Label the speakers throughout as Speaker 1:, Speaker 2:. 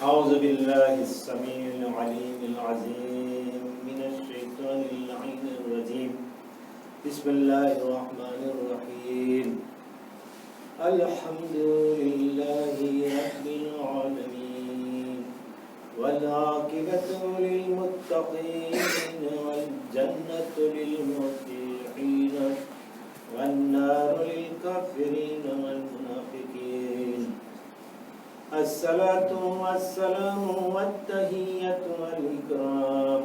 Speaker 1: أعوذ بالله السميع العليم العظيم من الشيطان اللعين الرجيم بسم الله الرحمن الرحيم الحمد لله رب العالمين والعاقبة للمتقين والجنة للمطيعين والنار للكافرين والمنافقين الصلاة والسلام والتحية والإكرام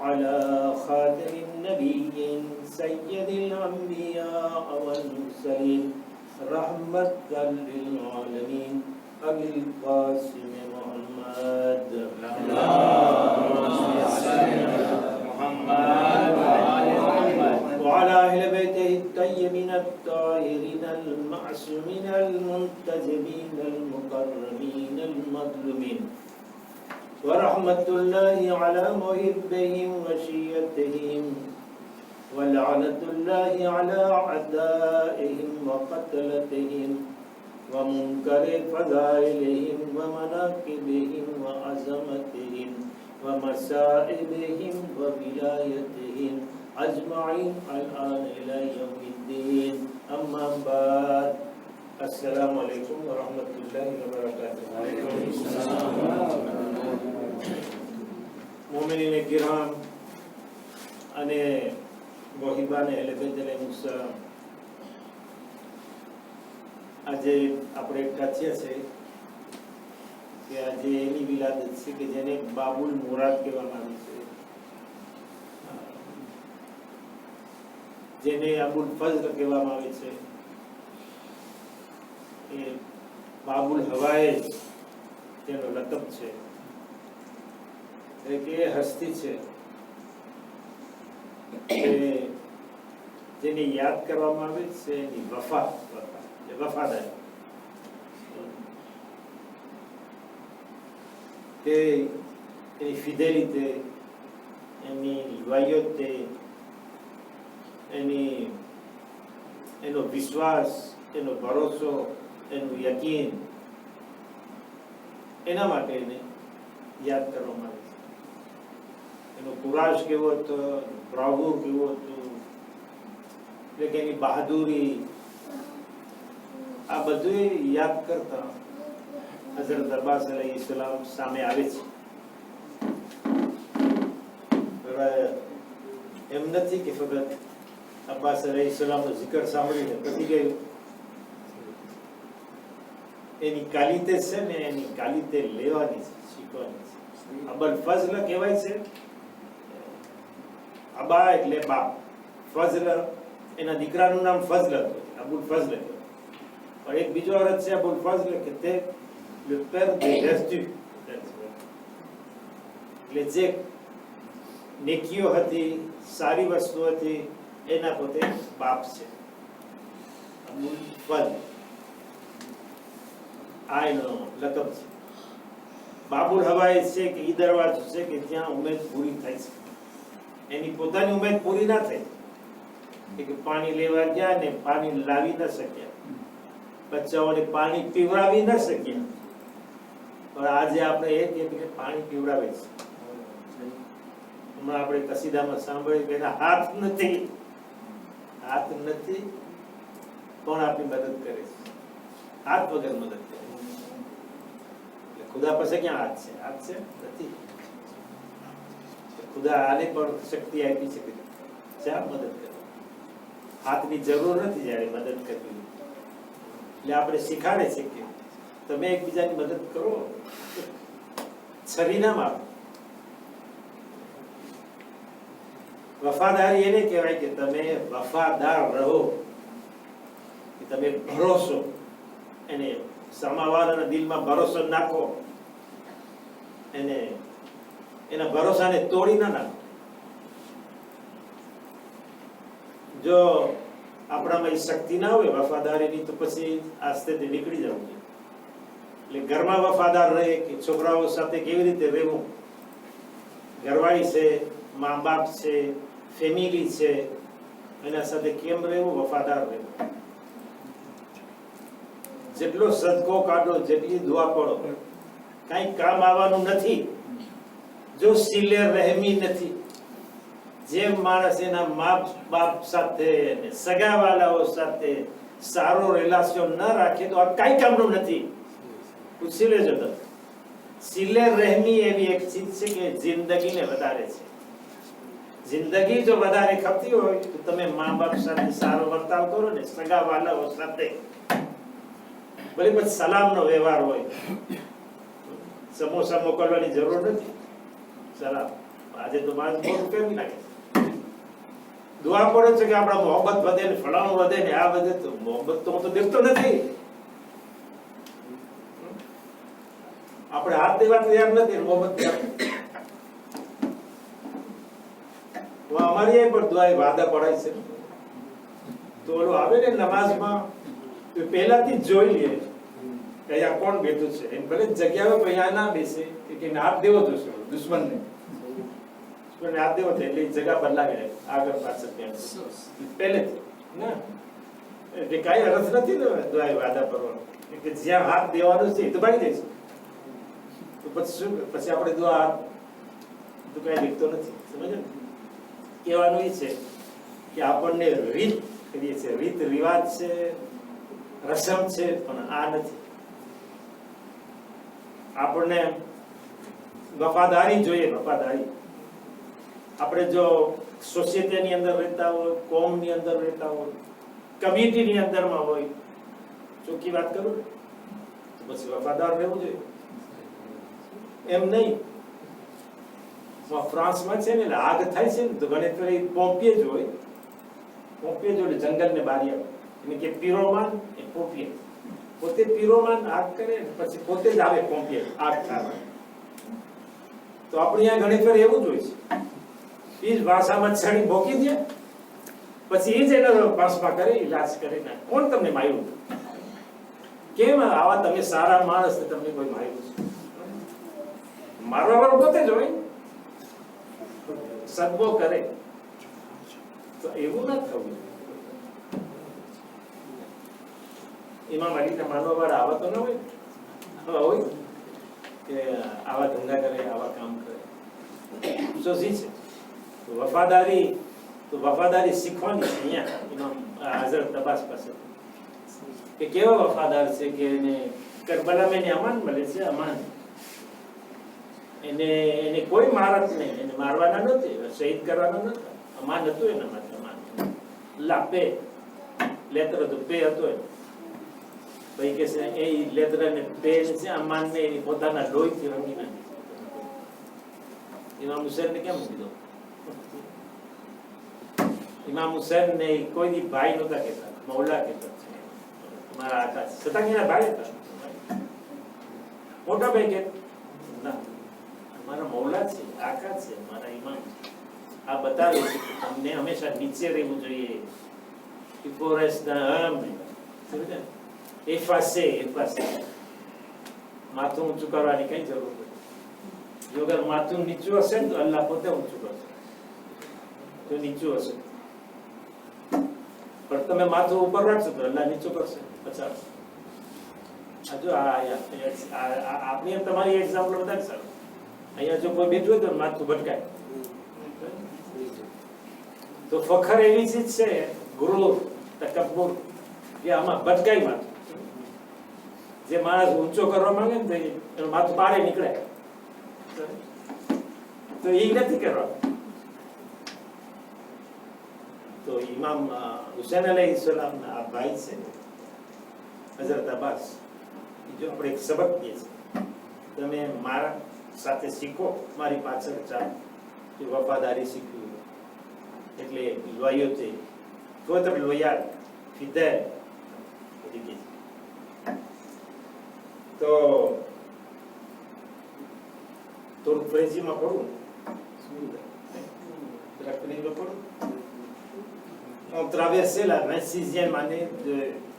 Speaker 1: على خاتم النبيين سيد الأنبياء والمرسلين رحمة للعالمين أبي القاسم محمد وعلى أهل بيته الطيبين الطاهرين المعصومين المنتجبين المكرمين المظلومين ورحمة الله على محبهم وشيتهم ولعنة الله على أعدائهم وقتلتهم ومنكر فضائلهم ومناقبهم وعظمتهم ومصائبهم وولايتهم أجمعين الآن إلى يوم الدين أما بعد السلام عليكم ورحمة الله وبركاته. મોમિનીન કિરામ અને મોહિબાને અલબેદલે મુસલામ, આજે આપણે એકઠા થયા છે કે આજે એની વિલાદત છે કે જેને બાબુલ મુરાદ કહેવામાં આવે છે, જેને અબુલ ફઝલ કહેવામાં આવે છે. એ બાબુલ હવાએ તેનો લકબ છે, કે એ હસ્તી છે જેને યાદ કરવામાં આવે છે એની વફાદારી, કે એની ફિદેલિતે, એની લોયલ્ટી, એનો વિશ્વાસ, એનો ભરોસો, એનું યકીન, એના માટે એને યાદ કરવામાં આવે છે. એનો કુરાશ કેવો હતો, બ્રાવુર કેવો હતો, એટલે કે એની બહાદુરી, આ બધું યાદ કરતા હઝરત અબ્બાસ અલૈહિસ્સલામ સામે આવે છે. એમ નથી કે ફક્ત અબ્બાસ અલૈહિસ્સલામનો જિકર સાંભળીને પતી ગયું. એની કાલિતે છે ને, એની કાલિતે લેવાની છે, શીખવાની છે. અબુલ ફઝલ કહેવાય છે. અબા એટલે બાપ, ફઝલ એના દીકરાનું નામ ફઝલ હતું, અબુલ ફઝલ કહેવાય. પણ એક બીજો અર્થ છે અબુલ ફઝલ કે તે le père des vertus, એટલે જે નેકીઓ હતી, સારી વસ્તુ હતી, એના પોતે બાપ છે અબુલ ફઝલ. આ એનો લકબ છે. બાબુલ હવાએ છે કે ઈ દરવાજો છે કે જ્યાં ઉમેદ પૂરી થાય છે. એની પોતાની ઉમેદ પૂરી ના થઈ કે પાણી લેવા ગયા ને પાણી લાવી ન શક્યા, બચ્ચાઓને પાણી પીવડાવી ન શક્યા, પણ આજે આપણે એ કે પાણી પીવડાવે છે. હમણાં આપણે કસીદામાં સાંભળ્યું કે એના હાથ નથી પણ આપણી મદદ કરે છે, હાથ વગર મદદ કરે. ખુદા પાસે ક્યાં હાથ છે? હાથ છે નથી. ખુદા આને પણ શક્તિ આપી છે કે શા મદદ કરે. હાથની જરૂર નથી જ્યારે મદદ કરવી. એટલે આપણે શીખાડે છે કે તમે એકબીજાની મદદ કરો, છરી ના મારો. વફાદારી એને કહેવાય કે તમે વફાદાર રહો, કે તમે ભરોસો, એને સામાવાળાના દિલમાં ભરોસો નાખો, એને એના ભરોસાને તોડી ના નાખો. જો આપણામાં એ શક્તિ ના હોય વફાદારીની, તો પછી આસ્તેથી નીકળી જવું જોઈએ. એટલે ઘરમાં વફાદાર રહે કે છોકરાઓ સાથે કેવી રીતે રહેવું, ઘરવાળી છે, મા બાપ છે, ફેમિલી છે, એના સાથે કેમ રહેવું, વફાદાર રહેવું. જેટલો સદકો કાઢો, જેટલી દુઆ પડો, કાંઈ કામ આવવાનું નથી જો સિલે રહેમી નથી. જે માણસ એના મા બાપ સાથે અને સગાવાલાઓ સાથે સારો રિલેશન ન રાખે તો આ કાંઈ કામનું નથી. પૂછી લેજો તમે. સિલે રહેમી એવી એક ચીજ છે કે જિંદગીને વધારે છે. જિંદગી જો વધારે ખપતી હોય તો તમે મા બાપ સાથે સારો વર્તાવ કરો ને, સગાવાલાઓ સાથે. ભલે પછી સલામનો વ્યવહાર હોય, સમોસા મોકલવાની જરૂર નથી. સલામ આજે તો માણસ મોટું કેમ નાખે. દુઆ પડે છે કે આપણા મોહબ્બત વધે ને, ફલાણું વધે ને, આ વધે. તો મોહબ્બત તો હું તો દેખતો નથી. આપણે હાથ દેવા તૈયાર નથી, મોહબ્બત અમારી અહીં પણ દુઆ વાદા પડાય છે. તો ઓલું આવે ને નમાઝમાં તો પહેલાથી જ જોઈ લે કે અહીંયા કોણ બેઠું છે. એમ ભલે જગ્યાએ અહીંયા ના બેસે કે હાથ દેવો જોશે દુશ્મનને. હાથ દેવો એટલે જગ્યા બદલાવી રહે આગળ પાછળ પહેલેથી ના. એટલે કાંઈ અર્થ નથી ને દુઆ વાદા કરવાનો કે જ્યાં હાથ દેવાનો છે એ તો ભાગી જઈશ. તો પછી શું? પછી આપણે દુઆ તો કાંઈ લીખતો નથી. સમજે ને? કહેવાનું એ છે કે આપણને રીત કરીએ છીએ, રીત રિવાજ છે, રસમ છે, પણ આ નથી. આપણને વફાદારી જોઈએ. વફાદારી આપણે જો સોસાયટીની અંદર રહેતા હોય, કોમની અંદર રહેતા હોય, કમ્યુનિટીની અંદરમાં હોય, ચોખ્ખી વાત કરું તો પછી વફાદાર રહેવું જોઈએ. એમ નહીં. ફ્રાન્સમાં છે ને આગ થાય છે ને તો ઘણી ફેરી પોમ્પિયે જ હોય. પોમ્પિયે જ હોય જંગલને બારી આવે એને કે પીરોમાન એ પોમ્પિયે. પોતે પીરોમાન આગ કરે પછી પોતે જ આવે પોમ્પિયે આગ થવા. તો આપણે અહીંયા ઘણી ફેર એવું જ હોય છે. એ જ ભાષામાં છડી ભોકી દે પછી એ જ એનો પાસમાં કરે, ઇલાજ કરે. ને કોણ તમને માર્યું? કેમ આવા તમે સારા માણસ તમને કોઈ માર્યું છે? મારવા વાળો પોતે જ હોય. સદબો કરે તો એવું ના થવું. ઇમામ અલીને માનવા વાળા આવા તો ન હોય. હોય કે આવા ધંધા કરે, આવા કામ કરે. સોચી છે તો વફાદારી શીખવાની છે અહીંયા ઇમામ હઝરત અબ્બાસ પાસે. કે કેવા વફાદાર છે કે એને કરબલામાં એને અમાન મળે છે. અમાન એને કોઈ મારત નહીં. એને મારવાના નથી, શહીદ કરવાના નતા. અમાન હતું એના માટે. અમાન લા પે લેતર હતું, પે હતો. ભાઈ કે છે એ લેતર ને પે છે અમાન ને એની પોતાના લોહીથી રંગી નાખી. ઇમામ હુસૈન ને કેમ કીધું? ઇમામ હુસૈન ને કોઈ દી ભાઈ નહોતા કહેતા, મૌલા કહેતા. મારા આકા છતાં એના ભાઈ હતા. મોટા ભાઈ કે ના, મારા મૌલા છે, આકા છે, મારા ઇમામ. આ બતાવે છે કે તમને હંમેશા નીચે રહેવું જોઈએ. માથું ઊંચું કરવાની કઈ જરૂર નથી. જો અગર માથું નીચું હશે ને તો અલ્લાહ પોતે ઊંચું કરશે. જો નીચું હશે પણ તમે માથું ઉપર રાખશો તો અલ્લાહ નીચું કરશે. પચાસ જો આપણી તમારી એક્ઝામ્પલ વધારે સારું. અહીંયા જો કોઈ બેઠું હોય તો માથું ભટકાય. તો ફખર એવી ચીજ છે, ગુરુર, તકબ્બુર, કે આમાં ભટકાય માથું. જે માણસ ઊંચો કરવા માંગે ને એનું માથું બારે નીકળે તો એ નથી કરવા. તો ઇમામ હુસૈન અલૈહિસ્સલામ ના આ ભાઈ છે હઝરત અબ્બાસ. જો આપણે એક સબક દઈએ છીએ, તમે મારા સાથે શીખો, મારી પાછળ ચાલો. વફાદારી શીખવી એટલે લોયલ્ટી, ફોતર લોયલ, ફિદલ. તો થોડું ફ્રેન્ચીમાં પડું. On traversait la 26e année de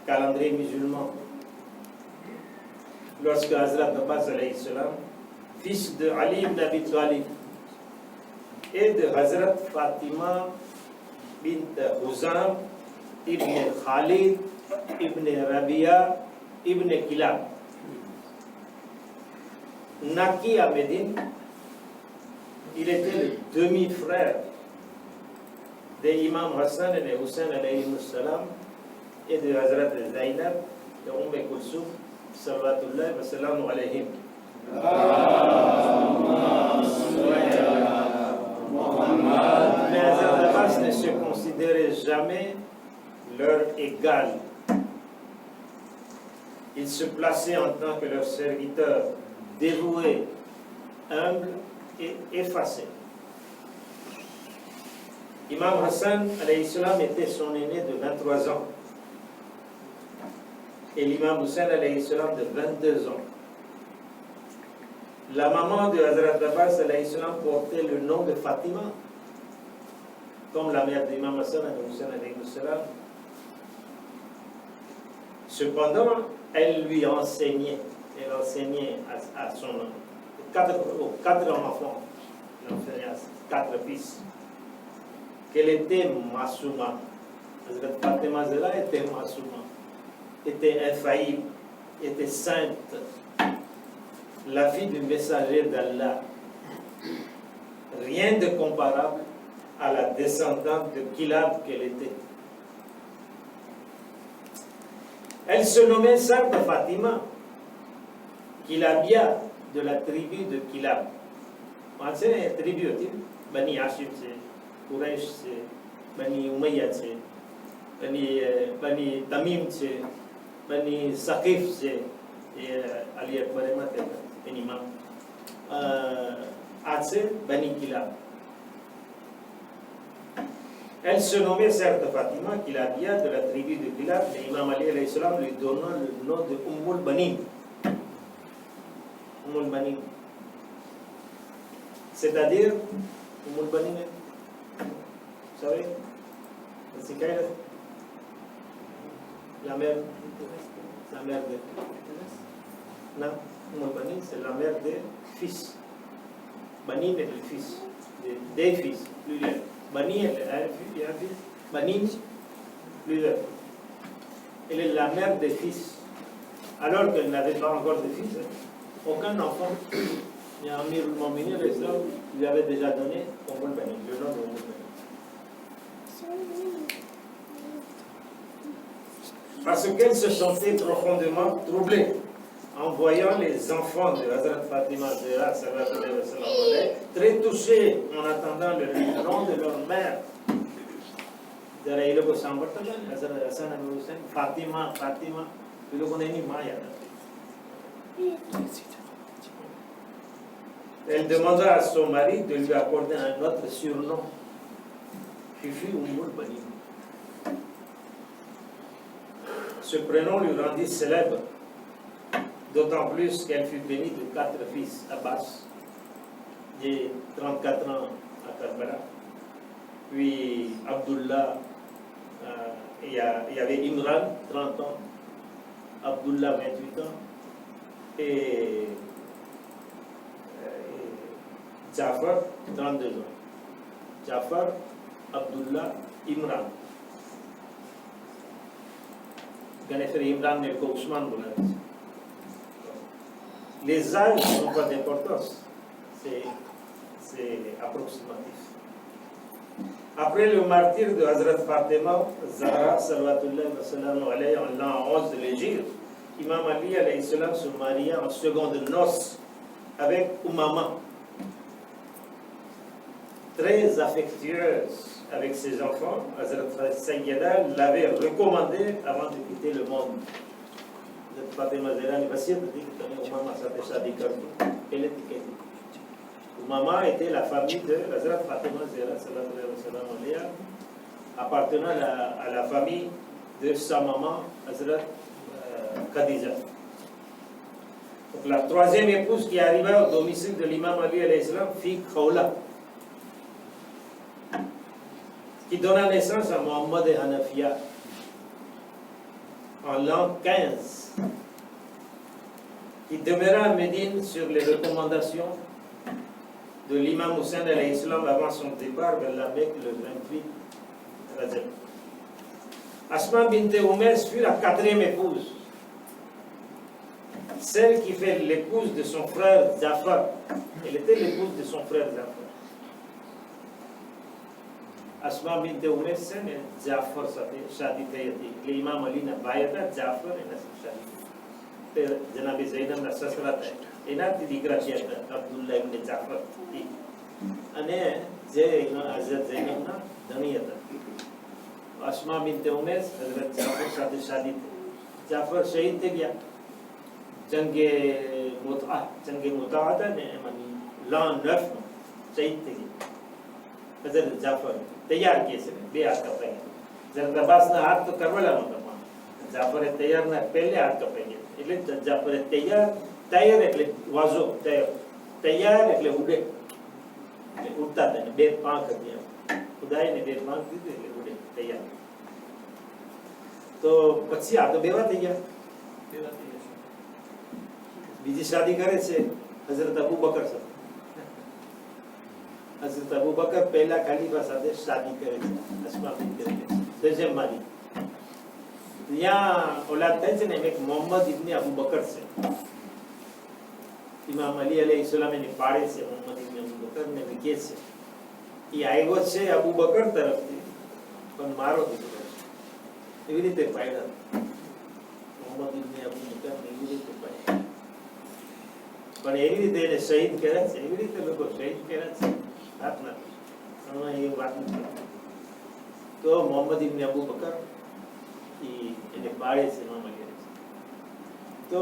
Speaker 1: calendrier musulman lorsque Hazrat Abbas alayhi salam, fils de Ali ibn Abi Talib et de Hazrat Fatima bint Huzam ibn Khalid ibn Rabia ibn Kilab naquit à Médine. Il était le demi-frère des imams Hassan et de Hussein alayhi salam et de Hazrat Zainab de Kulsoum salawatullah wa salamu alayhim. Mais Hazrat Abbas ne se considérait jamais leur égal. Il se plaçait en tant que leur serviteur dévoué, humble et effacé. Imam Hassan alayhi salam était son aîné de 23 ans et l'imam Hussein alayhi salam de 22 ans. La maman de Hazrat Abbas alayhi salam portait le nom de Fatima, comme la mère d'Imam Hassan et Hussein alayhi salam. Cependant, elle lui enseignait, à son aux quatre enfants, elle enseignait à 4 fils, qu'elle était Masouma. Hazrat Fatima Zahra était Masouma, était infaillible, était sainte, la fille du messager d'Allah. Rien de comparable à la descendante de Kilab qu'elle était. Elle se nommait sœur de Fatima, Kilabia, de la tribu de Kilab. C'est une tribu, Bani Hashim, c'est Quraysh, c'est Bani Umayyad, c'est Bani Tamim, c'est Bani Saqif, c'est Ali Akbarema, c'est un imam. Adse, Bani Kilab. Elle se nommait certes Fatima, Kilabia, de la tribu de Kilab, mais Imam Ali alayhi salam lui donnant le nom de Ummul Banim. Ummul Banim. C'est-à-dire, Ummul Banim, vous savez, c'est quelle la mère de... Non, Ummul Banim, c'est la mère des fils. Banim est le fils, des fils, pluriel. Bani, elle a un fils. Banim, plusieurs. Elle est la mère des fils. Alors qu'elle n'avait pas encore de fils. Aucun enfant. Il y a Amir al-Mu'minin, l'Islam, lui avait déjà donné Ummul Banim, le nom de Ummul Banim. Parce qu'elle se sentait profondément troublée en voyant les enfants de Hazrat Fatima Zahra, très touchés en attendant le nom de leur mère. Fatima, elle demanda à son mari de lui accorder un autre surnom, Fifi Ummul Banim. Ce prénom lui rendit célèbre, d'autant plus qu'elle fut bénie de 4 fils, Abbas, j'ai 34 ans à Karbala, puis Abdullah, il y avait Imran, 30 ans, Abdullah, 28 ans, et Jafar, 32 ans. Jafar, Abdullah, Imran. Imran n'est qu'Ousmane. Les âges n'ont pas d'importance, c'est approximatif. Après le martyre de Hazrat Fatima Zahra, salawatullah wa salamu alayhi, en l'an 11 de l'Hégire, Imam Ali alayhi salam se maria en seconde noces avec Umama, très affectueuse avec ses enfants. Hazrat Sayyida l'avait recommandé avant de quitter le monde. Fatima Zahra ne वसीयत दी कि तने Umama साथे शादी कर दो, पहले तो कहती। Umama était la famille de Hazrat Fatima Zahra sallallahu alayhi wa sallam, appartenant à la famille de sa maman Hazrat Khadija. Donc la troisième épouse qui arriva au domicile de l'imam Ali alayhi salam fut Khawla, qui donna naissance à Muhammad et Hanafiya en l'an 15, qui demeura à Médine sur les recommandations de l'imam Hussein alayhi salam avant son départ vers la Mecque le 28 Rajab. Asma bint Umays fut la 4e épouse celle qui fait l'épouse de son frère Jafar. Elle était l'épouse de son frère Jafar. Asma bint Umays છે ને જાફર સાથે શાદી થઈ હતી. એટલે ઇમામ અલીના ભાઈ હતા જાફર, એના સાથે શાદી થઈ. તે જનાબે ઝૈનબના સસરા હતા. એનાથી દીકરા થયા હતા અબ્દુલ્લાહ ઇબ્ન જાફર. અને જે હઝરત ઝૈનબના ધણી હતા. અસ્મા બિન્ટ ઉમૈસ હઝરત જાફર સાથે શાદી થઈ. જાફર શહીદ થઈ ગયા જંગે મુતા હતા ને એમાં l'an 9 શહીદ થઈ ગયા. હઝરત જાફર તૈયાર કે છે બે હાથ કપાઈ ગયા. હઝરત અબ્બાસના હાથ તો કરવેલા નહોતા, પણ જાફરે તૈયારના પહેલે હાથ કપાઈ ગયા. એટલે જાફરે તૈયાર એટલે વાઝો તૈયાર એટલે ઉડે, એટલે ઉડતા હતા. બે પાંખ હતી, ઉડાય ને બે પાંખ દીધી એટલે ઉડે તૈયાર. તો પછી આ તો બેવા થઈ ગયા. બીજી શાદી કરે છે હઝરત અબુ બકર સાથે. હઝરત અબુ બકર પહેલા ખલીફા સાથે શાદી કરે છે. અસ્મા બિન્ટ દજમ મારી ત્યાં ઓલાદ થાય છે ને, એક મોહમ્મદ ઇબ્ન અબુ બકર છે. ઇમામ અલી અલૈહિસ્સલામ એને પાડે છે મોહમ્મદ ઇબ્ન અબુ બકર ને વિકે છે. એ આવ્યો છે અબુ બકર તરફથી, પણ મારો દીકરો છે. એવી રીતે પાડ્યા મોહમ્મદ ઇબ્ન અબુ બકર ને, એવી રીતે પાડ્યા. પણ એવી રીતે એને શહીદ કર્યા છે. એવી રીતે લોકો શહીદ કર્યા છે. વાત નથી એ વાત નથી. તો મોહમ્મદ ઇબ્ન અબુ બકર એને પાડે છે ઇમામ અલી. તો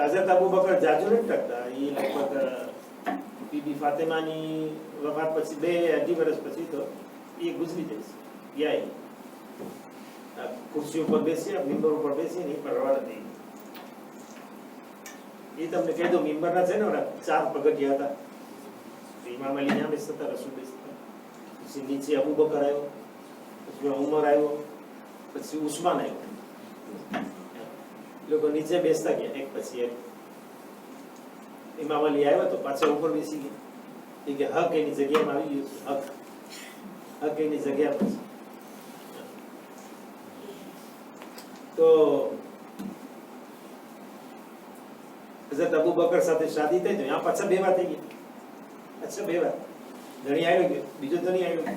Speaker 1: હઝરત અબુ બકર જાજુ નથી ટકતા. એ લગભગ બીબી ફાતિમાની વફાત પછી 2-2.5 વર્ષ પછી તો એ ગુજરી જાય છે. ખુરશી ઉપર બેસી, મિંબર ઉપર બેસી નહીં, પણ રવા નથી. એ તમને કહી દઉં, મિંબરના છે ને 4 પગથિયા હતા. ઇમામ અલી ત્યાં બેસતા, રસૂલ બેસતા, પછી નીચે અબુ બકર આવ્યો, પછી ઉમર આવ્યો, પછી ઉસ્માન આવ્યો. લોકો નીચે બેસતા ગયા એક પછી એક. ઇમામ અલી આવ્યો તો પાછા ઉપર બેસી ગયા. એ કે હક એની જગ્યામાં આવી ગયું છે. હક એની જગ્યા પર. તો હઝરત અબુ બકર સાથે શાદી થઈ, તો ત્યાં પાછા બેવા થઈ ગયા. અચ્છા બેવા ધણી આવ્યો ગયો, બીજો ધણી આવ્યો.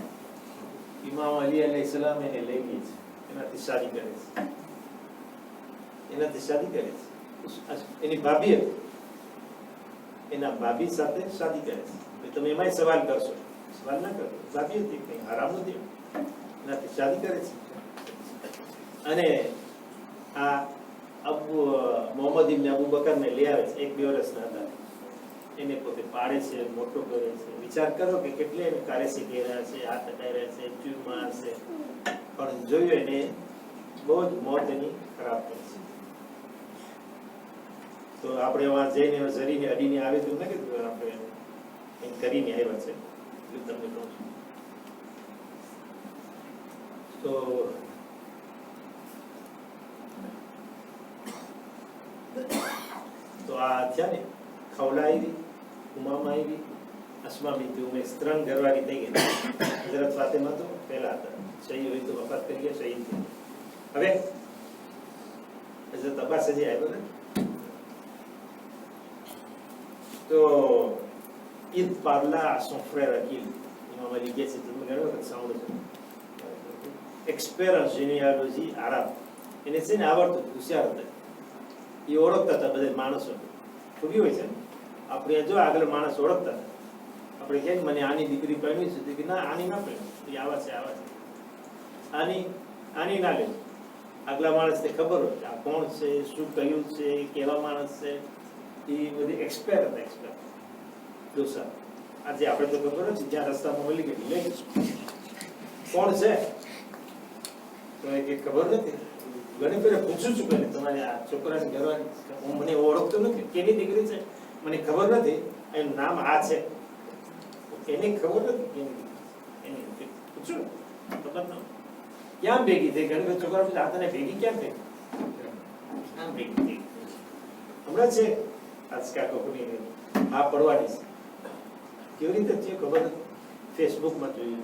Speaker 1: ઇમામ અલી અલૈહિસ્સલામ એને લઈ ગઈ છે, એનાથી શાદી કરે છે. એનાથી શાદી કરે છે. એની ભાભી હતી, એના ભાભી સાથે શાદી કરે છે. તમે એમાંય સવાલ કરશો, સવાલ ના કરો. ભાભી હતી, કઈ હરામ નથી, એનાથી શાદી કરે છે. અને આ મોહમ્મદ ઇબ્ન અબુ બકરને લઈ આવે છે. 1-2 વર્ષના હતા. એને પોતે પાડે છે, મોટો કરે છે. વિચાર કરો કે કેટલે એને કારેસી કર્યા છે, હાથ અડાડ્યા છે, ચૂર મારશે, પણ જોયું એને બહુ જ મોત એની ખરાબ થઈ છે. તો આપણે વાં જઈને જરીને અડીને આવે તો નથી કીધું, આપણે કંઈક કરીને આવ્યા છે, એટલું તમને કહું છું. તો આ થયા ને, ખવલા આવી, ઉમામા આવી, અસ્મા બિન્ટ ઉમૈસ, 3 ઘરવાળી થઈ ગઈ. હઝરત ફાતિમા તો પહેલા હતા, શહીદ હોય તો વફાત કરી ગયા, શહીદ થઈ ગયા. હવે હઝરત અબ્બાસ હજી આવ્યો ને. તો il parla à son frère Aqil. Imam Ali dit, c'est tout le monde qui s'en expert en généalogie arabe. એને છે ને આવડતું, હોશિયાર હતા. એ ઓળખતા હતા બધા માણસો. ખુબી હોય છે ને, આપણે જો આગળ માણસ ઓળખતા હતા. આપણે કહીએ મને આની દીકરી પરણી છે, કે ના આની ના પરણી, એ આવા છે, આની ના લે. આગલા માણસને ખબર હોય આ કોણ છે, શું કહ્યું છે, કેવા માણસ છે. એ બધી એક્સપેર હતા. એક્સપેર ડોસા. આજે આપણે તો ખબર છે, જ્યાં રસ્તામાં મળી ગઈ લઈ કોણ છે તો એ ખબર નથી. ઘણી ફેરે પૂછું છું કે તમારે આ છોકરાની ઘરવાની, હું મને ઓળખતો નથી, કેની દીકરી છે મને ખબર નથી, એનું નામ આ છે, એને ખબર નથી કેની દીકરી. પૂછું ખબર ન ક્યાં ભેગી થઈ. ઘણી ફેર છોકરા આ તને ભેગી ક્યાં થઈ, આમ ભેગી થઈ હમણાં છે આજકાલ કોકની આ પડવાની છે. કેવી રીતે થયું ખબર નથી, ફેસબુકમાં જોયું,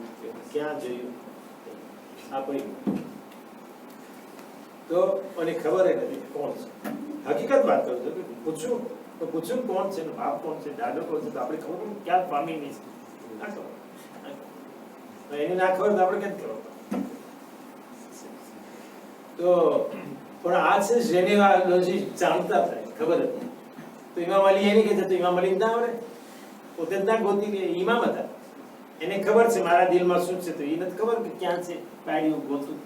Speaker 1: ક્યાં જોયું, આ પડી. તો મને ખબર નથી કોણ છે. હકીકત વાત કરું છું કે પૂછ્યું કોણ છે ને બાપ કોણ છે દાદો કોણ છે તો આપણે ખબર પડે ક્યાં પામી નહીં ના ખબર એની ના ખબર તો આપણે કેમ ખબર તો પણ આ છે જેનેલોજી જાણતા થાય ખબર હતી તો ઇમામ અલી એની કે તો ઇમામ અલી ના આવડે પોતે જ ના ગોતી કે ઇમામ હતા એને ખબર છે મારા દિલમાં શું છે તો એ નથી ખબર કે ક્યાં છે બાયડી ગોતું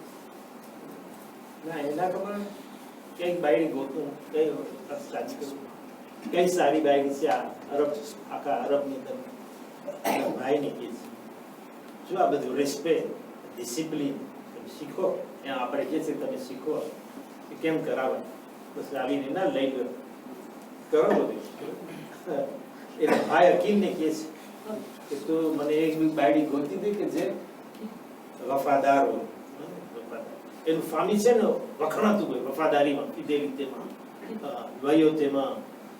Speaker 1: ના એના ખબર કઈ બાયડી ગોતું કઈ શાદી કરું કઈ સારી બાયડી છે આ અરબ આખા અરબની અંદર ભાઈ ને કે શું આ બધું રિસ્પેક્ટ ડિસિપ્લિન શીખો એ આપણે જે છે તમે શીખો કે કેમ કરાવે બસ આવીને ના લઈ ગયો કરો બધું એટલે ભાઈ હકીમને કહે છે કે તું મને એક બી બાયડી ગોતી દે કે જે વફાદાર હોય એનું ફામી છે ને વખણાતું હોય વફાદારીમાં ફિદેલિટીમાં વયોતેમાં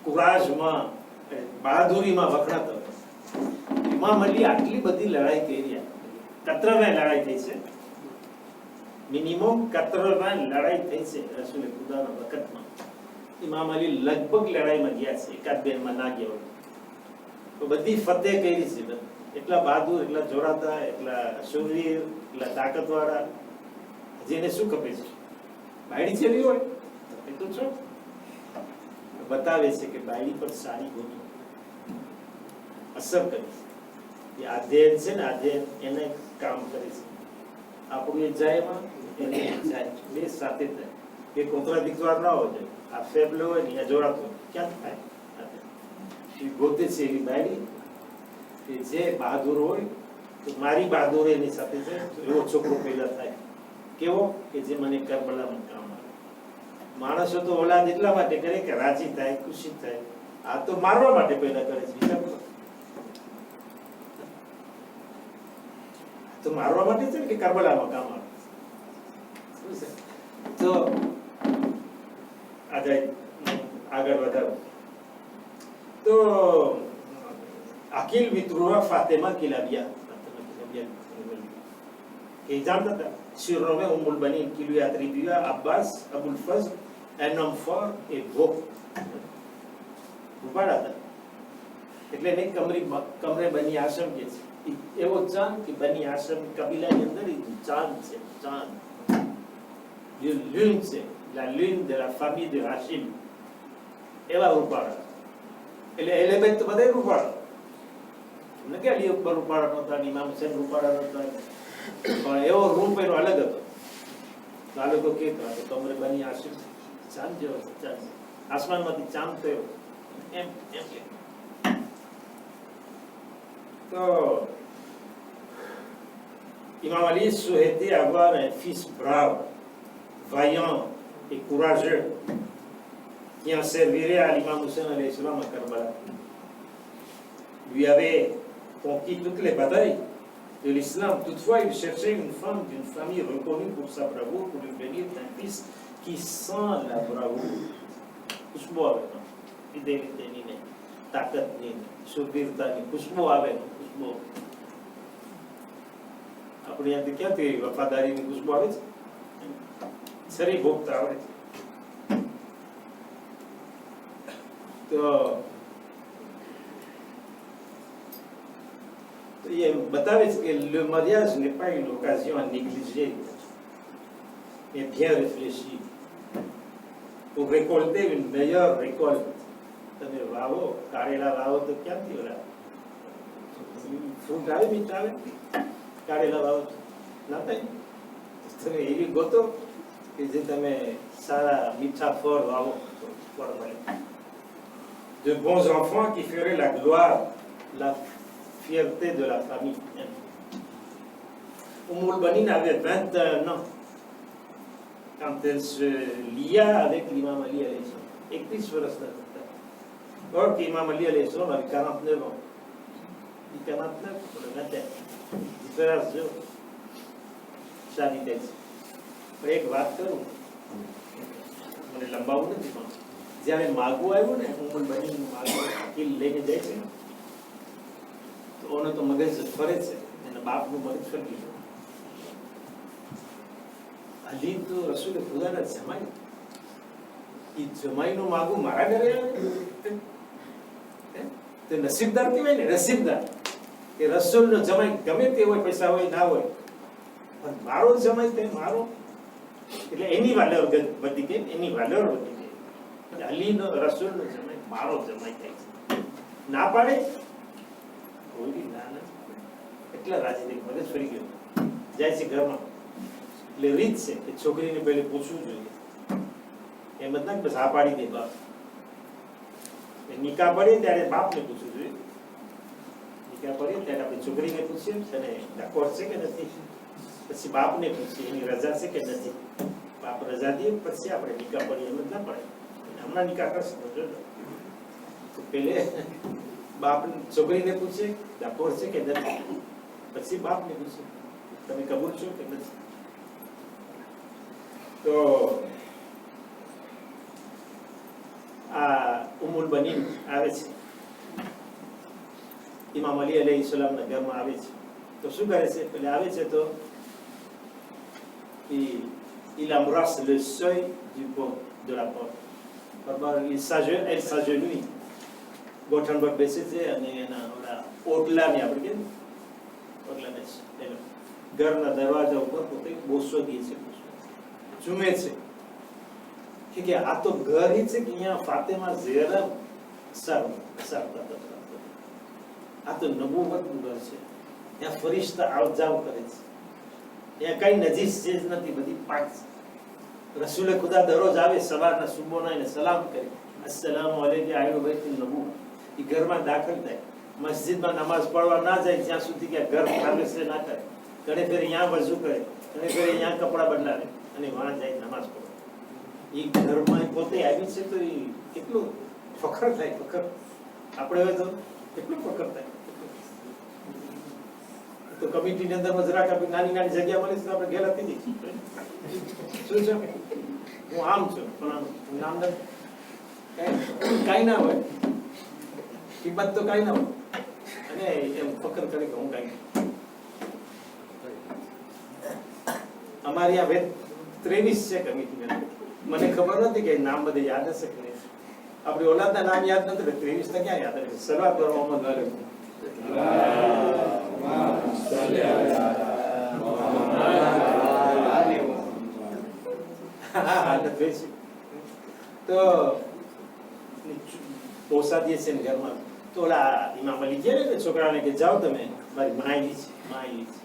Speaker 1: કુરાજમાં બહાદુરીમાં વખણાતો હોય ઇમામ અલી આટલી બધી લડાઈ કરી 80 લડાઈ થઈ છે મિનિમમ 80 લડાઈ થઈ છે રસૂલ ખુદાના વખતમાં ઇમામ અલી લગભગ લડાઈમાં ગયા છે એકાદ બેનમાં ના ગયા હોય તો બધી ફતેહ કરી છે એટલા બહાદુર એટલા જોરાતા એટલા શૂરવીર એટલા તાકાતવાળા જેને શું ખપે છે બાયડી ચેવી હોય એ તો છો બતાવે છે કે બાયડી પર સારી ગોતો અસર કરી છે એ આધેન છે ને આધેન એને કામ કરે છે આપણું એ જાયમાં એને જાય બે સાથે થાય કે કોન્ટ્રાડિક્ટોર ના હોય આ ફેબલો હોય ને જોડાતો ક્યાં થાય ગોતે છે એવી બાયડી કે જે બહાદુર હોય તો મારી બહાદુર એની સાથે છે એવો છોકરો પેદા થાય કેવો કે જે મને કરબલામાં કામ આવે માણસો તો ઓલાદ એટલા માટે કરે કે રાજી થાય ખુશી થાય આ તો મારવા માટે પેદા કરે છે તો મારવા માટે છે કે કરબલામાં કામ આવે તો આગળ વધારો तो अकील वित्रुआ फातिमा किलाबिया que जानता था surnommé Ummul Banin qui lui attribua Abbas, Abul Fazl, un homme fort et beau. રૂપાળા હતા એટલે એને કમરે બની આશમ કે છે એવો ચાંદ કે બની આશમ કબીલાની અંદર ચાંદ છે ચાંદ lune છે la lune de la famille de Hashim એવા રૂપાળા એટલે એલિમેન્ટ તો બધા રૂપાળા ન કે અલી અકબર રૂપાળા નહોતા ઇમામ હુસૈન રૂપાળા નહોતા પણ એવો રૂપ એનો અલગ હતો તો આ લોકો કહેતા કે કમરે બની આશિક ચાંદ જેવો ચાંદ આસમાનમાંથી ચાંદ થયો એમ એમ કે તો Imam Ali souhaitait avoir un fils brave, vaillant et courageux qui en servirait à l'imam Hussein alayhi salam à Karbala. Lui avait conquis toutes les batailles de l'islam. Toutefois, il cherchait une femme d'une famille reconnue pour sa bravoure, pour lui venir d'un fils qui sent la bravoure. Khusbu આવે ફિદેલિટી ની તાકાત ની સુરવીરતા ની ખુશ્બુ આવે ખુશ્બુ આપણે યાદ ક્યાંથી વફાદારી ની ખુશ્બુ આવે છે સરી ભોગતા આવે છે तो ये बतावे que le mariage n'est pas une occasion à négliger mais bien réfléchi pour récolter une meilleure récolte. તમે વાવો કારેલા વાવો તો ક્યાંથી ઓલા ફ્રૂટ આવે મીઠ આવે કારેલા વાવો ના થાય તમે એવી ગોતો કે જે તમે સારા મીઠા ફળ વાવો તો ફળ મળે de bons enfants qui feraient la gloire, la fierté de la famille. Ummul Banin avait 21 ans quand elle se lia avec l'imam Ali alayhi salam. 21 વર્ષ ના હતા. Or qu'imam Ali alayhi salam avait 49 ans. Il 49 pour le 21. Différence de શાદી થઈ છે. પણ એક વાત કરું મને લંબાવું નથી પણ જ્યારે માગવું આવ્યું ને ઉમર બની માગવું અકીલ લઈને જાય છે તો ઓને તો મગજ ફરે છે એના બાપનું મગજ ફરી ગયું અલી તો રસૂલ ખુદાના જમાઈ એ જમાઈનું માગું મારા ઘરે આવે તો નસીબદાર કહેવાય ને, નસીબદાર કે રસૂલનો જમાઈ ગમે તે હોય, પૈસા હોય ના હોય, પણ મારો જમાઈ તે મારો, એટલે એની વાલર વધી ગઈ, એની વાલર વધી ગઈ. અલીનો રસૂલનો જમાઈ મારો જમાઈ થાય છે. ના પાડે કોઈ ના ના, એટલા રાજી મને ફરી ગયો જાય છે ઘરમાં. એટલે રીત છે કે છોકરીને પહેલે પૂછવું જોઈએ, એમ જ ના બસ આ પાડી દે બાપ. નિકાહ પડે ત્યારે બાપને પૂછવું જોઈએ. નિકાહ પડે ત્યારે આપણે છોકરીને પૂછીએ અને ડકોર છે કે નથી, પછી બાપને પૂછીએ એની રજા છે કે નથી. બાપ રજા દે પછી આપણે નિકાહ પડીએ, એમ જ ના પડે. હમણાં નિકાહ કરશે તો પેલે બાપ છોકરીને પૂછે ડકોર છે કે નથી, પછી બાપને પૂછે તમે કબૂલ છો કે નથી. તો આ ઉમ્મુલ બનીન આવે છે, ઇમામ અલી અલૈહિ સલામના ઘરમાં આવે છે. તો શું કરે છે, પેલે આવે છે તો il embrasse le seuil du pont de la porte. Elle s'agenouille, ગોઠણ પર બેસે છે અને એના ઓલા ઓટલાને આપણે કે ઓટલાને ઘરના દરવાજા ઉપર પોતે બોસો દે છે, ઝૂમે છે કે આ તો ઘર છે કે અહીંયા ફાતેમા ઝેરા આ તો નબુવતનું ઘર છે, ત્યાં ફરિશ્તા આવ જાવ કરે છે, ત્યાં કઈ નજીસ ચીજ નથી, બધી પાક છે. રસૂલે ખુદા દરરોજ આવે સવારના સુબોના એને સલામ કરે, અસ્સલામુ અલૈકા આહલ બૈતિન નબુવ્વા. એ ઘરમાં દાખલ થાય, મસ્જિદમાં નમાઝ પઢવા ના જાય જ્યાં સુધી કે ઘર પ્રવેશ ના કરે. ઘણી ફેર અહીંયા વઝુ કરે, ઘણી ફેર અહીંયા કપડા બદલાવે અને વહાં જાય નમાઝ પઢવા. એ ઘરમાં પોતે આવી છે તો એ કેટલું ફખર થાય, ફખર. આપણે હવે તો કેટલું ફખર થાય. તો કમિટીની અંદર જરાક આપણી નાની નાની જગ્યા મળી તો આપણે ગેલા થઈ જઈએ. શું છે, હું આમ છું પણ આમ નામ કઈ ના હોય, કિંમત તો કઈ ના હોય, અને એમ ફકર કરે કે હું કઈ. અમારી આ 23 છે કમિટીની અંદર. મને ખબર નથી કે નામ બધે યાદ હશે કે નહીં. આપણી ઓલાદના નામ યાદ નથી, 23 તો ક્યાં યાદ રહે. શરૂઆત કરો મોહમ્મદ વાલે. તો પોસાદીએ છે ને ઘરમાં. તો ઓલા ઇમામ અલી કહે ને છોકરાને કે જાઓ તમે, મારી માયલી છે, માયલી છે.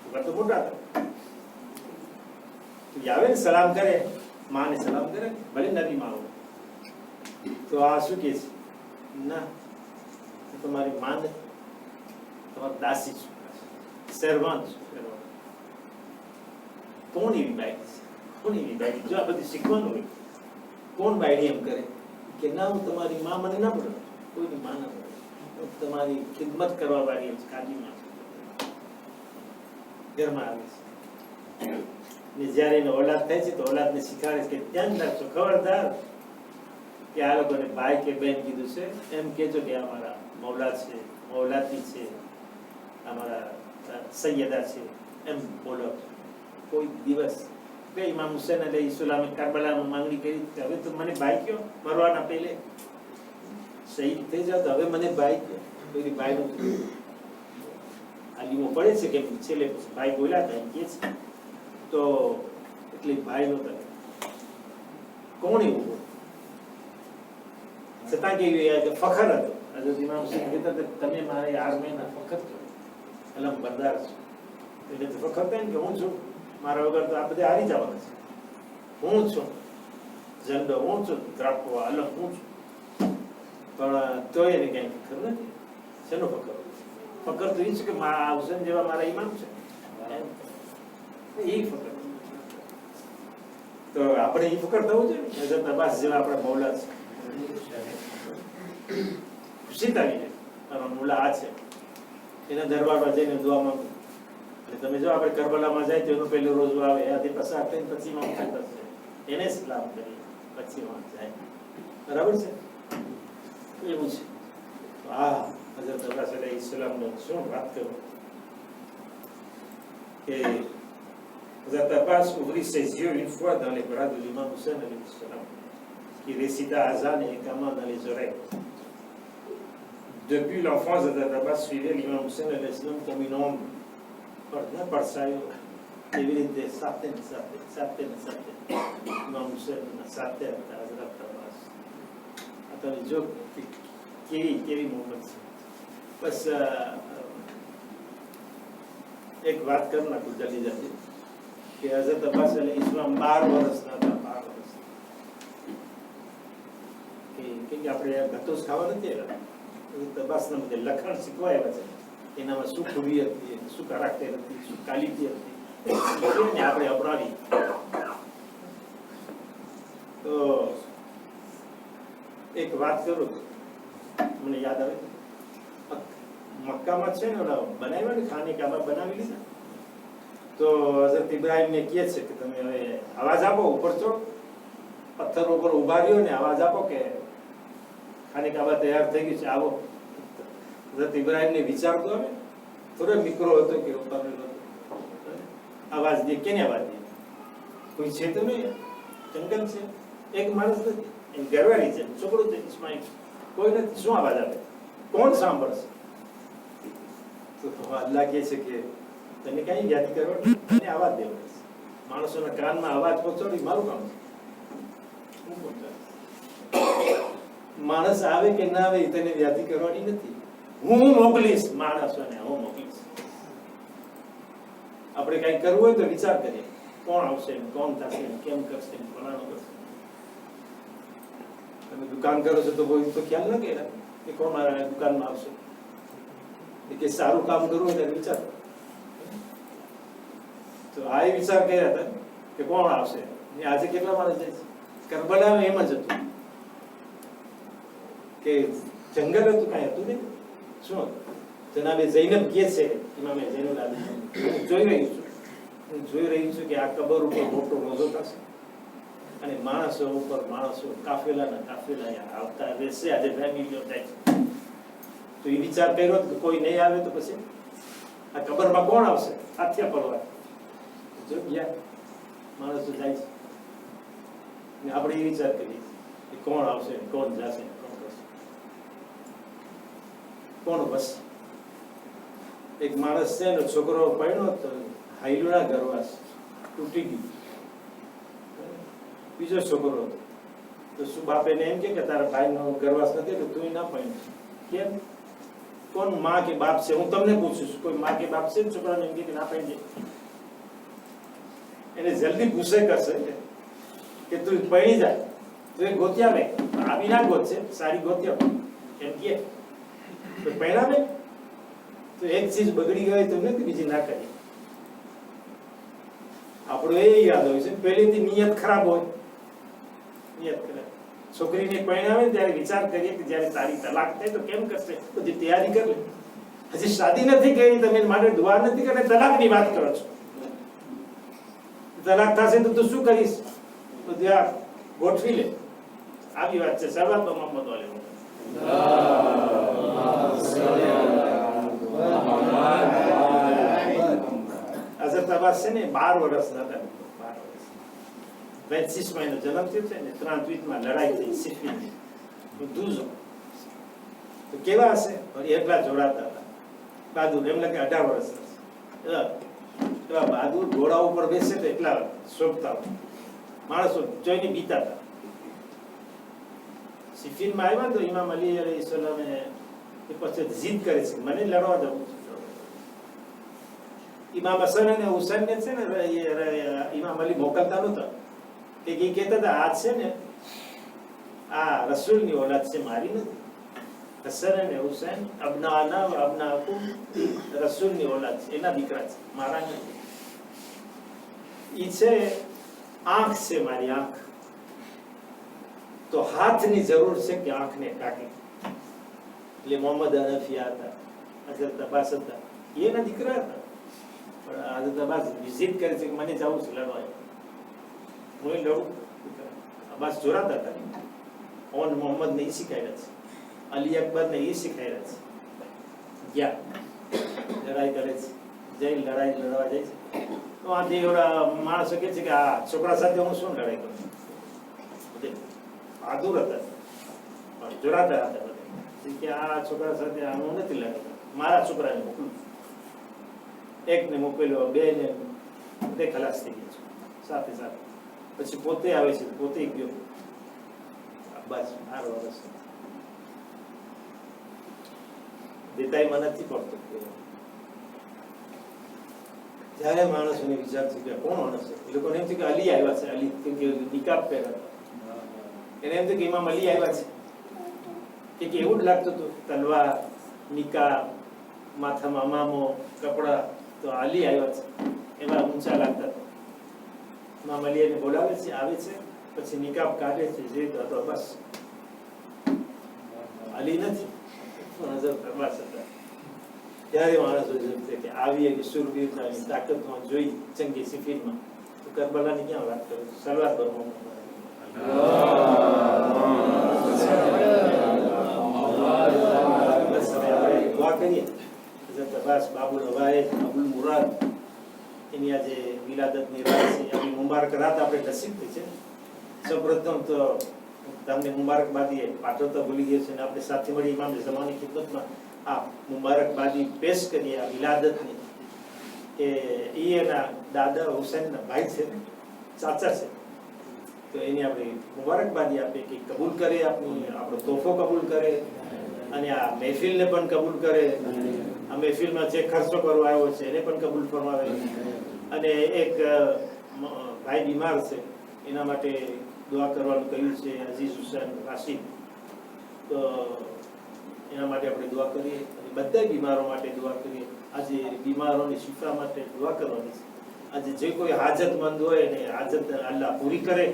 Speaker 1: છોકરા તો મોટા હતા, આવે ને સલામ કરે, માને સલામ કરે, ભલે નબી માં હોય. તો આ શું કે છે, ના તમારી માં નથી, તમારી દાસી છું, શેરવાન છું. કોણ એવી બાયડી છે, કોણ એવી બાયડી? જો આ બધું શીખવાનું હોય, કોણ બાયડી એમ કરે કે ના હું તમારી માં મને ના પડે, કોઈની માં ના પડે, તમારી ખિદમત કરવા વાળી એમ કાજી માં ઘરમાં આવે છે. ને જયારે એને ઓલાદ થાય છે તો ઓલાદને શીખવાડે છે કે ધ્યાન રાખજો, ખબરદાર કે આ લોકોને ભાઈ કે બેન કીધું છે એમ કેજો કે અમારા મૌલા છે, મૌલાતી છે, અમારા સૈયદા છે, એમ બોલો. કોઈ દિવસ ઇમામ હુસૈન અલૈહિ સલામે કરબલામાં માંગણી કરી કે હવે તો મને ભાઈ કયો, મરવાના પહેલે શહીદ થઈ જાવ તો હવે મને ભાઈ કયો. કોઈ ભાઈ નું આલીમો પડે છે કે છેલ્લે ભાઈ બોલ્યા હતા એમ કે છે. તો એટલે ભાઈ નો કોણ એવું છતાં કે ફખર હતો. હજરત ઇમામ હુસૈન કહેતા તમે મારે આર્મીના ફખર છો, અલમ બરદાર છો. એટલે તો ફખર થાય ને કે હું છું, મારા વગર તો આ બધે હારી જવાના છે. હું છું ઝંડો, હું છું દ્રાપો, અલમ હું છું. પણ તો એને કઈ ફખર નથી. શેનો ફખર? ફખર તો એ છે કે હુસૈન જેવા મારા ઇમામ છે, એ ફખર. તો આપણે એ ફખર થવું છે ને, હઝરત અબ્બાસ જેવા આપણા મૌલા છે. ખુશી થાય છે તમારા મુલા આ છે, એના દરબારમાં જઈને દુઆ માંગો. એટલે તમે જો આપણે કરબલામાં જાય તો એનું પહેલું રોજુ આવે, એનાથી પસાર થઈને પછી માં થશે, એને સલામ કરીએ પછી માં જાય. બરાબર છે, એવું છે. હા, હઝરત અબ્બાસ અલૈહિ સલામનો શું વાત કરું કે હઝરત Abbas ouvrit ses yeux une fois dans les bras de l'imam Hussein alayhi salam. qui récita Azan et Iqama dans les oreilles. Depuis l'enfance, Hazrat Abbas suivait l'imam Hussein alayhi salam comme une ombre. Par ça, il était certain. Imam Hussein, certain, Hazrat Abbas. Attends, jo કેવી મોહબ્બત છે. બસ એક વાત કર નાખું જલ્દી કે હઝરત અબ્બાસ અલી ઇસ્લામ 12 વર્ષના હતા. 12 વર્ષ કે આપણે ગતોસ ખાવા નથી આવ્યા. હઝરત અબ્બાસના બધે લખણ શીખવાયા છે. એનામાં શું ખૂબી હતી, શું કારાક્ટર હતી, શું ક્વોલિટી હતી, એને આપણે અપનાવી. તો એક વાત કરું, મને યાદ આવે, મક્કામાં છે ને ઓલા બનાવ્યા ને ખાને કાબા બનાવી લીધા. તો હઝરત ઇબ્રાહીમને કહે છે કે તમે હવે આવાજ આપો, ઉપર ચડો, પથ્થર ઉપર ઉભા રહ્યો ને આવાજ આપો કે ખાને કાબા તૈયાર થઈ ગયું છે, આવો. હઝરત ઇબ્રાહીમને વિચાર તો આવે, થોડો દીકરો હતો કે ઉતારેલો હતો, આવાજ દે, કેને આવાજ દે? કોઈ છે તો નહીં, જંગલ છે, એક માણસ નથી, એમ ઘરવાળી છે, છોકરો છે ઇસ્માઈલ, કોઈ નથી, શું અવાજ આવે, કોણ સાંભળશે? તો અલ્લાહ કહે છે કે તને કઈ યાદ કરવાની, તને અવાજ દેવો, માણસોના કાનમાં અવાજ પહોંચાડી મારું કામ છે. માણસ આવે કે ના આવે તને યાદ કરવાની નથી, હું મોકલીશ માણસોને, હું મોકલીશ. આપણે કઈ કરવું હોય તો વિચાર કરીએ, કોણ આવશે, કોણ થશે, કેમ કરશે, ફલાણું કરશે. તમે દુકાન કરો છો તો કોઈ તો ખ્યાલ ન કર્યા કે કોણ મારા દુકાનમાં આવશે, કે સારું કામ કરવું એટલે વિચાર. તો આ વિચાર કર્યા હતા કે કોણ આવશે. આજે કેટલા માણસ જાય છે? કરબલામાં એમ જ હતું કે જંગલ હતું, કઈ હતું નહીં. શું જનાબે ઝૈનબ કહે છે, ઇમામે ઝૈનુલ આબિદીન, જોઈ રહી છું કે આ કબર ઉપર મોટો રોજો થશે અને માણસો ઉપર માણસો, કાફેલા આવતા રહેશે. આજે ફેમિલીઓ થાય છે. તો એ વિચાર કર્યો કે કોઈ નહીં આવે તો પછી આ કબરમાં કોણ આવશે હાથિયા પડવા? જો ગયા માણસો જાય છે ને આપણે એ વિચાર કરીએ કે કોણ આવશે, કોણ જશે, કોણ કરશે, કોણ બસ. એક માણસ છે ને, છોકરો પડ્યો તો હાઈલુના ગરવાસ તૂટી ગયું. બીજો છોકરો હતો તો શું બાપ એને એમ કે તારા ભાઈનો ગરવાસ નથી તો તું ના પડ્યો કેમ? કોણ માં કે બાપ છે? હું તમને પૂછું છું, કોઈ માં કે બાપ છે છોકરાને એમ કે ના પડી જાય? એને જલ્દી ગુસ્સે કરશે કે તું પડી જાય તો એ ગોત્યા વે, આવી ના ગોત છે, સારી ગોત્યા એમ કે તો પહેરાવે. તો એક ચીજ બગડી ગઈ તો નથી બીજી ના કરી. આપણું એ યાદ હોય છે, પહેલેથી નિયત ખરાબ હોય. નિયત ખરાબ. છોકરીને પરણાવે ત્યારે વિચાર કરીએ કે જ્યારે તારી તલાક થાય તો કેમ કરશે, બધી તૈયારી કરી લે. હજી શાદી નથી કરી, તમે માટે દુઆ નથી કરી, તલાકની વાત કરો છો. તલાક થશે તો તું શું કરીશ? બધું આ ગોઠવી લે. આવી વાત છે. સર્વત મોહમ્મદ વાલે હઝરત અબ્બાસ છે ને 12 વર્ષના હતા. 26 મહિનો જન્મ થયો છે ને 38માં લડાઈ થઈ સિફિન. 12 તો કેવા હશે? એટલા જોડાતા હતા. બહાદુર એમ લાગે 18 વર્ષ એવા બહાદુર ઘોડા ઉપર બેસે તો એટલા શોભતા હોય. માણસો જોઈને બીતા હતા. સિફિનમાં આવ્યા તો ઇમામ અલી અલૈહિસ્સલામે એ પછી જીદ કરે છે, મને લડવા જવું છે. ઇમામ હસન અને હુસૈન ને છે ને ઇમામ અલી મોકલતા નહોતા. કે કહેતા હતા આ છે ને આ રસૂલની ઓલાદ છે, મારી નથી. હસન અને હુસૈન અબનાના અબનાકુમ રસૂલની ઓલાદ છે, એના દીકરા છે, મારા નથી. ઈ છે આંખ છે મારી, આંખ. તો હાથની જરૂર છે કે આંખને કાઢી. એટલે મોહમ્મદ હનફિયા હતા, હઝરત અબ્બાસ હતા, એના દીકરા હતા. પણ હઝરત અબ્બાસ વિઝિટ કરે છે કે મને જવું છે લડવા, હું લડું. અબ્બાસ જોરાતા હતા. ઓન મોહમ્મદ ને એ શીખાડ્યા છે, અલી અકબર ને એ શીખાડ્યા છે. ગયા લડાઈ કરે છે, જઈ લડાઈ લડવા જાય છે. તો આથી એવડા માણસો કે છે કે આ છોકરા સાથે હું શું લડાઈ કરું? આતુર હતા પણ જોરાતા હતા બધા કે આ છોકરા સાથે આનું નથી લાગતું, મારા છોકરાને મોકલું, એકને મોકલ્યો, બે ને બધે ખલાસ થઈ ગયા છે સાથે સાથે. પછી પોતે આવે છે, પોતે ગયો બસ 8 વર્ષ દેતાય મને નથી પડતું. જ્યારે માણસોને વિચાર છે કે કોણ માણસ છે, એ લોકોને એમ છે કે અલી આવ્યા છે, અલી કે નિકાબ પહેર્યા, એને એમ છે કે ઇમામ અલી આવ્યા છે, કે એવું જ લાગતું હતું, તલવાર, નિકાબ, માથામાં અમામો, કપડા, તો અલી આવ્યા છે એમાં ઊંચા લાગતા હતા. ઇમામ અલી એને બોલાવે છે, આવે છે, પછી નિકાબ કાઢે છે, જે તો બસ અલી નથી, નજર પ્રવાસ હતા. ત્યારે માણસો છે કે આવી એક શુરવીરતાની તાકાતમાં જોઈ જંગી સિફીનમાં, તો કરબલાની ક્યાં વાત કરું, સલવાર બનવાનું. દુઆ કરીએ બસ બાબુલ હવાએ અબુલ મુરાદ એની આજે વિલાદતની રાત છે, એની મુબારક રાત આપણે નસીબ થઈ છે. સૌપ્રથમ તો તમને મુબારકબાદી પાઠવતા ભૂલી ગયા છે અને આપણે સાથે મળી ઇમામ ઝમાની ખિદમતમાં આ મુબારકબાદી પેશ કરીએ આ વિલાદતની, કે એના દાદા હુસૈનના ભાઈ છે, ચાચા છે, તો એની આપણે મુબારકબાદી આપે કે કબૂલ કરે, આપણો તોહફો કબૂલ કરે અને આ મહેફિલને પણ કબૂલ કરે, આ મહેફિલમાં જે ખર્ચો કરવા આવ્યો છે એને પણ કબૂલ ફરમાવે. અને એક ભાઈ બીમાર છે, એના માટે દુઆ કરવાનું કહ્યું છે અઝીઝ હુસૈન રાશિદ, તો એના માટે આપણે દુઆ કરીએ અને બધા બીમારો માટે દુઆ કરીએ. આજે બીમારોની શિફા માટે દુઆ કરવાની છે. આજે જે કોઈ હાજતમંદ હોય ને હાજત અલ્લાહ પૂરી કરે,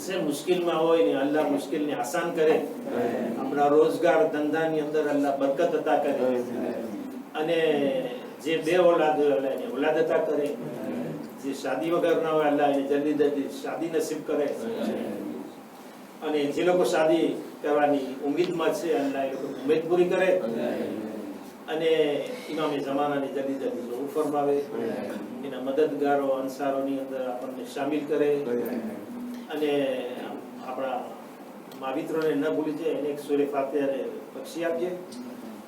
Speaker 1: જે મુશ્કેલમાં હોય ને અલ્લાહ મુશ્કેલને આસાન કરે, આપણા રોજગાર ધંધાની અંદર અલ્લાહ બરકત અતા કરે, અને જે બે ઓલાદ હોય અલ્લાહ એને ઓલાદ અતા કરે, જે શાદી વગર ના હોય અલ્લાહ એને જલ્દી જલ્દી શાદી નસીબ કરે, અને જે લોકો શાદી કરવાની ઉમ્મીદમાં છે અલ્લાહ એ લોકો ઉમ્મીદ પૂરી કરે, અને ઇમામે ઝમાનાની જલ્દી જલ્દી ઝહૂર ફરમાવે, એના મદદગારો અંસારોની અંદર આપણને શામિલ કરે, અને આપણા માવિત્રોને ન ભૂલી જાય એને એક સૂરે ફાતિહાને બક્ષી આપીએ.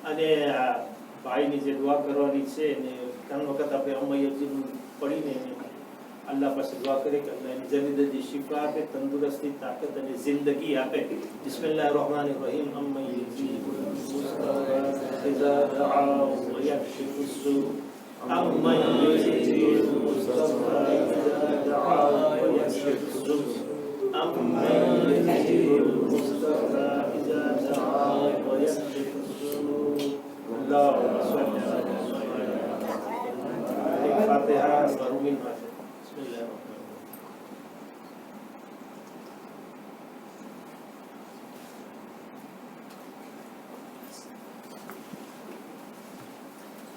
Speaker 1: અને આ ભાઈની જે દુઆ કરવાની છે ને ઘણી વખત આપણે અમયજીન પડીને અલ્લાહ પાસે દુઆ કરીએ કે અલ્લાહ એની જલ્દી જલ્દી શિફા આપે, તંદુરસ્તી, તાકાત અને જિંદગી આપે. બિસ્મિલ્લાહિર રહમાનિર રહીમ. અમયજીબુલ મુસ્તગા ઇઝા દઆ વ યક્શિફુ સૂ, અમયજીબુલ મુસ્તગા ઇઝા દઆ વ યક્શિફુ સૂ, અમયજીબુલ મુસ્તગા ઇઝા દઆ વ યક્શિફુ સૂ. અલ્લાહુમ્મા સલ્લી અલા મુહમ્મદ. ફાતિહા બરુમીન પાસે.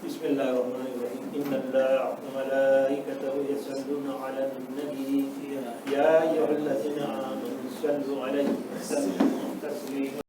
Speaker 1: بسم الله الرحمن الرحيم. إن الله وملائكته يصلون على النبي يا أيها الذين آمنوا صلوا عليه وسلموا تسليما.